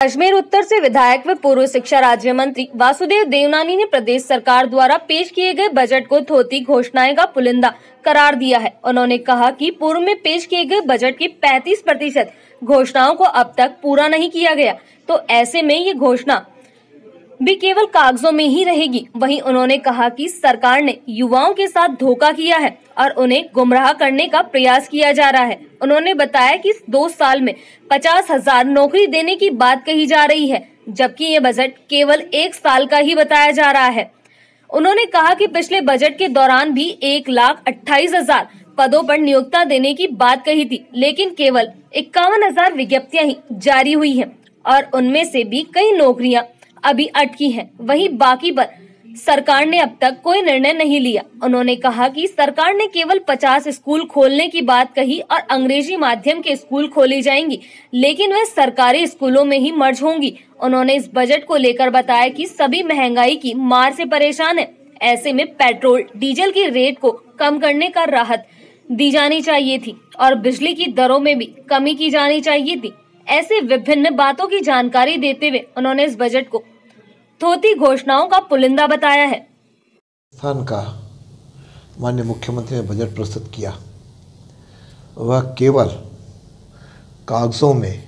अजमेर उत्तर से विधायक व पूर्व शिक्षा राज्य मंत्री वासुदेव देवनानी ने प्रदेश सरकार द्वारा पेश किए गए बजट को थोथी घोषणाएं का पुलिंदा करार दिया है। उन्होंने कहा कि पूर्व में पेश किए गए बजट की 35% घोषणाओं को अब तक पूरा नहीं किया गया, तो ऐसे में ये घोषणा भी केवल कागजों में ही रहेगी। वहीं उन्होंने कहा कि सरकार ने युवाओं के साथ धोखा किया है और उन्हें गुमराह करने का प्रयास किया जा रहा है। उन्होंने बताया कि 2 साल में 50,000 नौकरी देने की बात कही जा रही है, जबकि ये बजट केवल 1 साल का ही बताया जा रहा है। उन्होंने कहा कि पिछले बजट के दौरान भी 1,28,000 पदों पर नियोक्ता देने की बात कही थी, लेकिन केवल 51,000 विज्ञप्तियां ही जारी हुई हैं और उनमें से भी कई नौकरियां अभी अटकी हैं। वहीं बाकी पर सरकार ने अब तक कोई निर्णय नहीं लिया। उन्होंने कहा कि सरकार ने केवल 50 स्कूल खोलने की बात कही और अंग्रेजी माध्यम के स्कूल खोले जाएंगी, लेकिन वे सरकारी स्कूलों में ही मर्ज होंगी। उन्होंने इस बजट को लेकर बताया कि सभी महंगाई की मार से परेशान है। ऐसे में पेट्रोल डीजल की रेट को कम करने का राहत दी जानी चाहिए थी और बिजली की दरों में भी कमी की जानी चाहिए थी। ऐसे विभिन्न बातों की जानकारी देते हुए उन्होंने इस बजट को थोथी घोषणाओं का पुलिंदा बताया है। राजस्थान का माननीय मुख्यमंत्री ने बजट प्रस्तुत किया, वह केवल कागजों में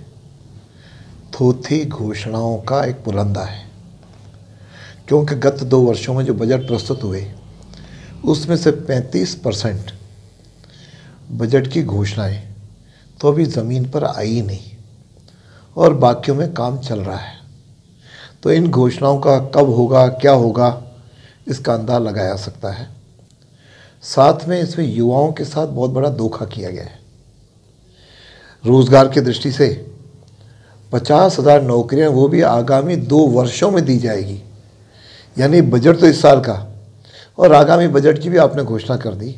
थोथी घोषणाओं का एक पुलिंदा है, क्योंकि गत 2 वर्षों में जो बजट प्रस्तुत हुए उसमें से 35% बजट की घोषणाएं तो अभी ज़मीन पर आई नहीं और बाकियों में काम चल रहा है। तो इन घोषणाओं का कब होगा, क्या होगा, इसका अंदाज़ा लगाया जा सकता है। साथ में इसमें युवाओं के साथ बहुत बड़ा धोखा किया गया है। रोज़गार की दृष्टि से 50,000 नौकरियां वो भी आगामी 2 वर्षों में दी जाएगी, यानी बजट तो इस साल का और आगामी बजट की भी आपने घोषणा कर दी।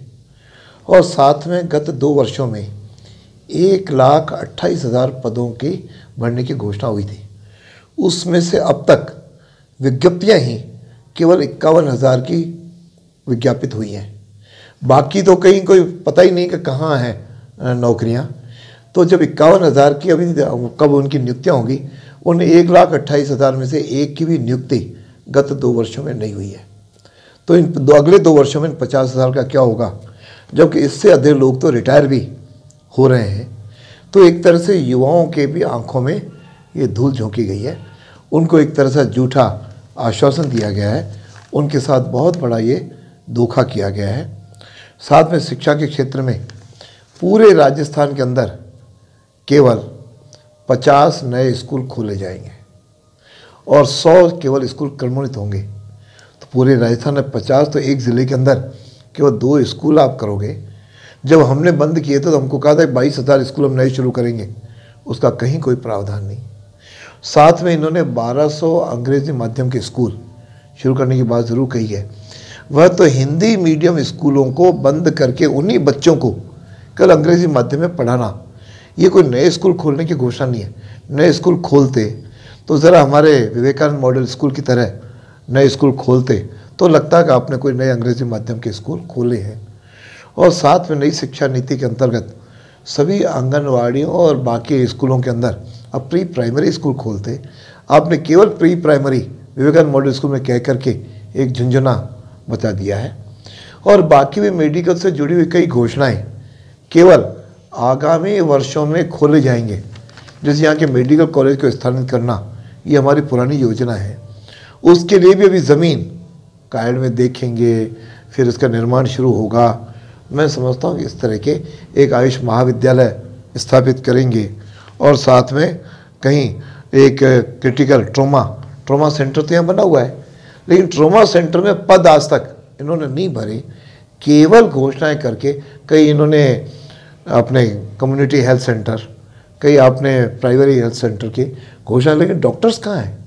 और साथ में गत 2 वर्षों में 1,28,000 पदों की भरने की घोषणा हुई थी, उसमें से अब तक विज्ञप्तियां ही केवल 51,000 की विज्ञापित हुई हैं। बाकी तो कहीं कोई पता ही नहीं कि कहाँ हैं नौकरियां। तो जब 51,000 की अभी कब उनकी नियुक्तियां होंगी, उन 1,28,000 में से एक की भी नियुक्ति गत 2 वर्षों में नहीं हुई है। तो इन अगले 2 वर्षों में 50,000 का क्या होगा, जबकि इससे अधिक लोग तो रिटायर भी हो रहे हैं। तो एक तरह से युवाओं के भी आंखों में ये धूल झोंकी गई है, उनको एक तरह से झूठा आश्वासन दिया गया है, उनके साथ बहुत बड़ा ये धोखा किया गया है। साथ में शिक्षा के क्षेत्र में पूरे राजस्थान के अंदर केवल 50 नए स्कूल खोले जाएंगे और 100 केवल स्कूल क्रमोन्वित होंगे। तो पूरे राजस्थान में 50, तो एक ज़िले के अंदर केवल 2 स्कूल आप करोगे। जब हमने बंद किए थे तो हमको कहा था 22,000 स्कूल हम नए शुरू करेंगे, उसका कहीं कोई प्रावधान नहीं। साथ में इन्होंने 1200 अंग्रेजी माध्यम के स्कूल शुरू करने की बात ज़रूर कही है। वह तो हिंदी मीडियम स्कूलों को बंद करके उन्हीं बच्चों को कल अंग्रेजी माध्यम में पढ़ाना, ये कोई नए स्कूल खोलने की घोषणा नहीं है। नए स्कूल खोलते तो ज़रा हमारे विवेकानंद मॉडल स्कूल की तरह नए स्कूल खोलते तो लगता है कि आपने कोई नए अंग्रेजी माध्यम के स्कूल खोले हैं। और साथ में नई शिक्षा नीति के अंतर्गत सभी आंगनवाड़ियों और बाकी स्कूलों के अंदर अब प्री प्राइमरी स्कूल खोलते। आपने केवल pre primary Vivekananda model school में कह करके एक झुंझुना बता दिया है। और बाकी भी मेडिकल से जुड़ी हुई कई घोषणाएं केवल आगामी वर्षों में खोले जाएंगे, जैसे यहाँ के मेडिकल कॉलेज को स्थानांतरित करना, ये हमारी पुरानी योजना है। उसके लिए भी अभी ज़मीन कायड़ में देखेंगे, फिर उसका निर्माण शुरू होगा। मैं समझता हूँ कि इस तरह के एक आयुष महाविद्यालय स्थापित करेंगे और साथ में कहीं एक क्रिटिकल ट्रॉमा सेंटर तो यहाँ बना हुआ है, लेकिन ट्रॉमा सेंटर में पद आज तक इन्होंने नहीं भरे, केवल घोषणाएं करके। कई इन्होंने अपने कम्युनिटी हेल्थ सेंटर, कई आपने प्राइमरी हेल्थ सेंटर की घोषणा, लेकिन डॉक्टर्स कहाँ हैं?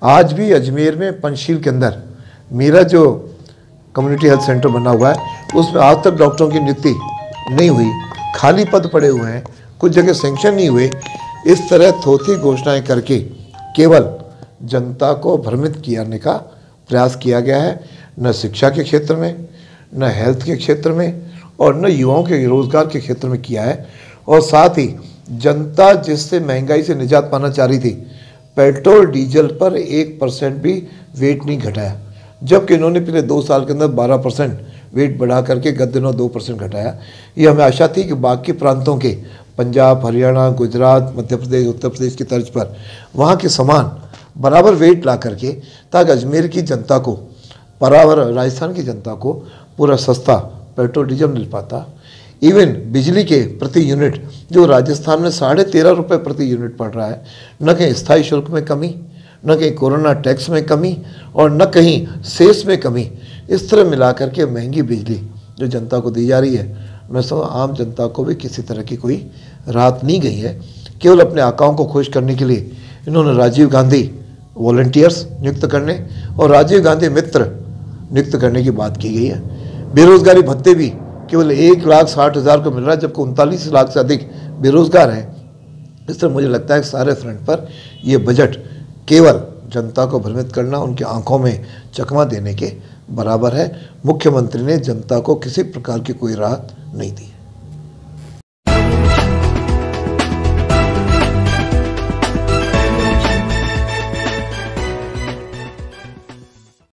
आज भी अजमेर में पंचशील के अंदर मेरा जो कम्युनिटी हेल्थ सेंटर बना हुआ है उसमें आज तक डॉक्टरों की नियुक्ति नहीं हुई, खाली पद पड़े हुए हैं, कुछ जगह सेंक्शन नहीं हुए। इस तरह थोथी घोषणाएं करके केवल जनता को भ्रमित कियाने का प्रयास किया गया है, न शिक्षा के क्षेत्र में, न हेल्थ के क्षेत्र में और न युवाओं के रोजगार के क्षेत्र में किया है। और साथ ही जनता जिससे महंगाई से निजात पाना चाह रही थी, पेट्रोल डीजल पर 1% भी वेट नहीं घटाया, जबकि इन्होंने पिछले 2 साल के अंदर 12% वेट बढ़ा करके गत दिनों 2% घटाया। ये हमें आशा थी कि बाकी प्रांतों के पंजाब, हरियाणा, गुजरात, मध्य प्रदेश, उत्तर प्रदेश की तर्ज पर वहाँ के समान बराबर वेट ला करके, ताकि अजमेर की जनता को बराबर राजस्थान की जनता को पूरा सस्ता पेट्रोल डीजल मिल पाता। इवन बिजली के प्रति यूनिट जो राजस्थान में 13.5 रुपये प्रति यूनिट पड़ रहा है, न कहीं स्थायी शुल्क में कमी, न कहीं कोरोना टैक्स में कमी और न कहीं सेस में कमी, इस तरह मिला करके महंगी बिजली जो जनता को दी जा रही है, मैं समझ आम जनता को भी किसी तरह की कोई राहत नहीं गई है। केवल अपने आकाओं को खुश करने के लिए इन्होंने राजीव गांधी वॉलंटियर्स नियुक्त करने और राजीव गांधी मित्र नियुक्त करने की बात की गई है। बेरोजगारी भत्ते भी केवल 1,60,000 को मिल रहा है, जबकि 39 लाख से अधिक बेरोजगार हैं। इस तरह मुझे लगता है कि सारे फ्रंट पर यह बजट केवल जनता को भ्रमित करना, उनकी आंखों में चकमा देने के बराबर है। मुख्यमंत्री ने जनता को किसी प्रकार की कोई राहत नहीं दी।